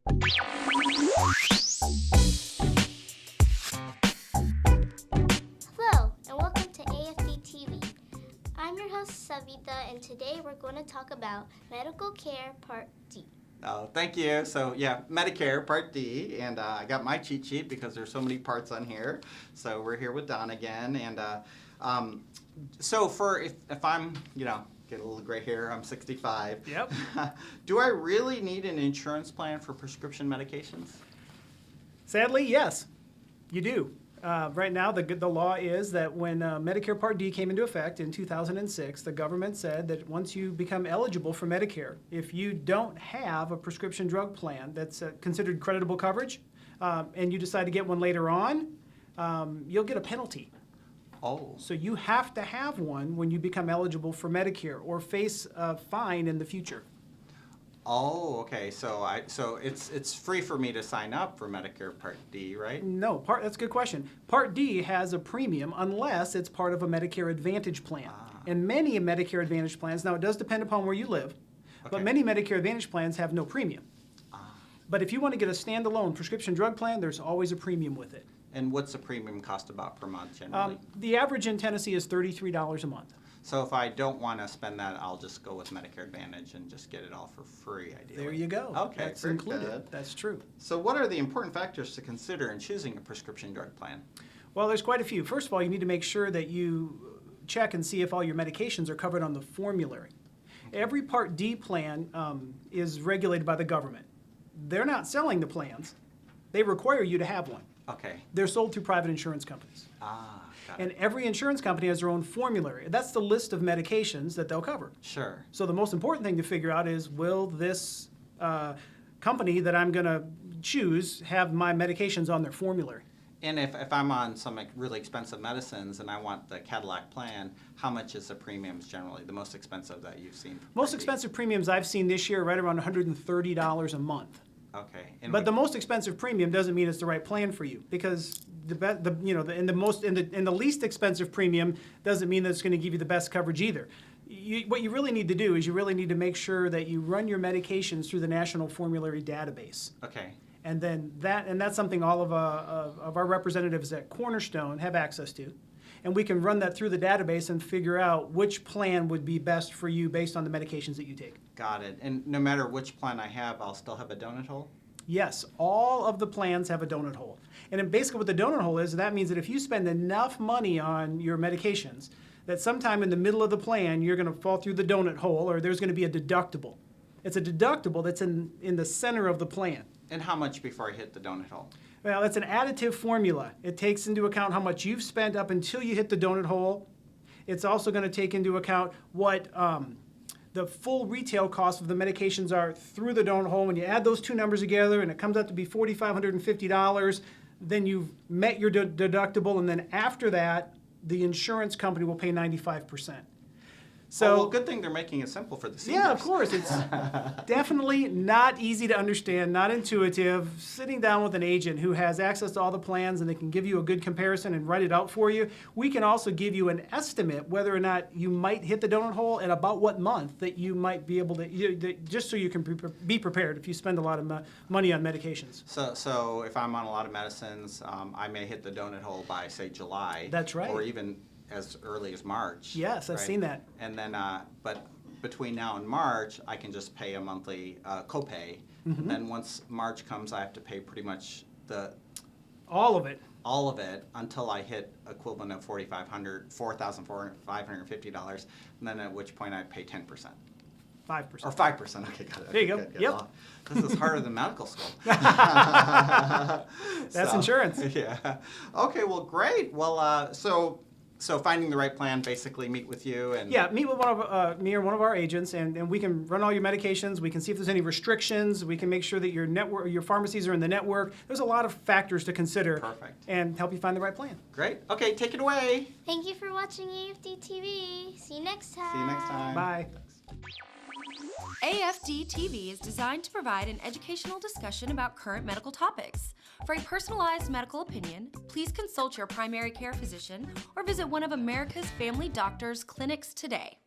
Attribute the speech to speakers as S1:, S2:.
S1: Hello, and welcome to AFD TV. I'm your host, Savita, and today we're going to talk about Medical Care Part D.
S2: Oh, thank you. So yeah, Medicare Part D, and I got my cheat sheet because there's so many parts on here. So we're here with Don again, and so for if I'm, get a little gray hair, I'm 65.
S3: Yep.
S2: Do I really need an insurance plan for prescription medications?
S3: Sadly, yes, you do. Right now, the law is that when Medicare Part D came into effect in 2006, the government said that once you become eligible for Medicare, if you don't have a prescription drug plan that's considered creditable coverage, and you decide to get one later on, you'll get a penalty.
S2: Oh.
S3: So you have to have one when you become eligible for Medicare or face a fine in the future.
S2: Oh, okay. So it's free for me to sign up for Medicare Part D, right?
S3: No, that's a good question. Part D has a premium unless it's part of a Medicare Advantage plan. And many Medicare Advantage plans, now it does depend upon where you live, but many Medicare Advantage plans have no premium. But if you want to get a standalone prescription drug plan, there's always a premium with it.
S2: And what's the premium cost about per month generally?
S3: The average in Tennessee is $33 a month.
S2: So if I don't want to spend that, I'll just go with Medicare Advantage and just get it all for free, ideally.
S3: There you go.
S2: Okay,
S3: that's
S2: very
S3: included.
S2: good.
S3: That's true.
S2: So what are the important factors to consider in choosing a prescription drug plan?
S3: Well, there's quite a few. First of all, you need to make sure that you check and see if all your medications are covered on the formulary. Every Part D plan is regulated by the government. They're not selling the plans. They require you to have one.
S2: Okay.
S3: They're sold through private insurance companies.
S2: Got
S3: And
S2: it.
S3: every insurance company has their own formulary. That's the list of medications that they'll cover.
S2: Sure.
S3: So the most important thing to figure out is, will this company that I'm going to choose have my medications on their formulary?
S2: And if I'm on some really expensive medicines and I want the Cadillac plan, how much is the premiums generally, the most expensive that you've seen?
S3: Most expensive premiums I've seen this year are right around $130 a month.
S2: Okay.
S3: But the most expensive premium doesn't mean it's the right plan for you, because the least expensive premium doesn't mean that it's going to give you the best coverage either. What you really need to do is you really need to make sure that you run your medications through the National Formulary Database.
S2: Okay.
S3: And then that's something all of our representatives at Cornerstone have access to. And we can run that through the database and figure out which plan would be best for you based on the medications that you take.
S2: Got it. And no matter which plan I have, I'll still have a donut hole?
S3: Yes, all of the plans have a donut hole. And then basically what the donut hole is, that means that if you spend enough money on your medications, that sometime in the middle of the plan, you're going to fall through the donut hole, or there's going to be a deductible. It's a deductible that's in the center of the plan.
S2: And how much before I hit the donut hole?
S3: Well, it's an additive formula. It takes into account how much you've spent up until you hit the donut hole. It's also going to take into account what the full retail cost of the medications are through the donut hole. When you add those two numbers together and it comes out to be $4,550, then you've met your deductible, and then after that, the insurance company will pay 95%. So,
S2: well, good thing they're making it simple for the seniors.
S3: yeah, of course. It's definitely not easy to understand, not intuitive. Sitting down with an agent who has access to all the plans and they can give you a good comparison and write it out for you. We can also give you an estimate whether or not you might hit the donut hole and about what month that you might be able to, just so you can be prepared if you spend a lot of money on medications.
S2: So if I'm on a lot of medicines, I may hit the donut hole by, say, July.
S3: That's right.
S2: Or even as early as March.
S3: Yes, I've seen that.
S2: And then, but between now and March, I can just pay a monthly copay. And then once March comes, I have to pay pretty much
S3: all of it
S2: until I hit equivalent of $4,550, and then at which point I pay 10%.
S3: 5%.
S2: Or 5%. Okay, got it.
S3: There you go.
S2: Good.
S3: Yep.
S2: Oh, this is harder than medical school.
S3: That's insurance.
S2: Yeah. Okay. Well, great. Well, so finding the right plan, basically meet with you and
S3: meet with me or one of our agents, and we can run all your medications. We can see if there's any restrictions. We can make sure that your pharmacies are in the network. There's a lot of factors to consider.
S2: Perfect.
S3: And help you find the right plan.
S2: Great. Okay, take it away.
S1: Thank you for watching AFD TV. See you next time.
S2: See you next time.
S3: Bye.
S4: AFD TV is designed to provide an educational discussion about current medical topics. For a personalized medical opinion, please consult your primary care physician or visit one of America's family doctors' clinics today.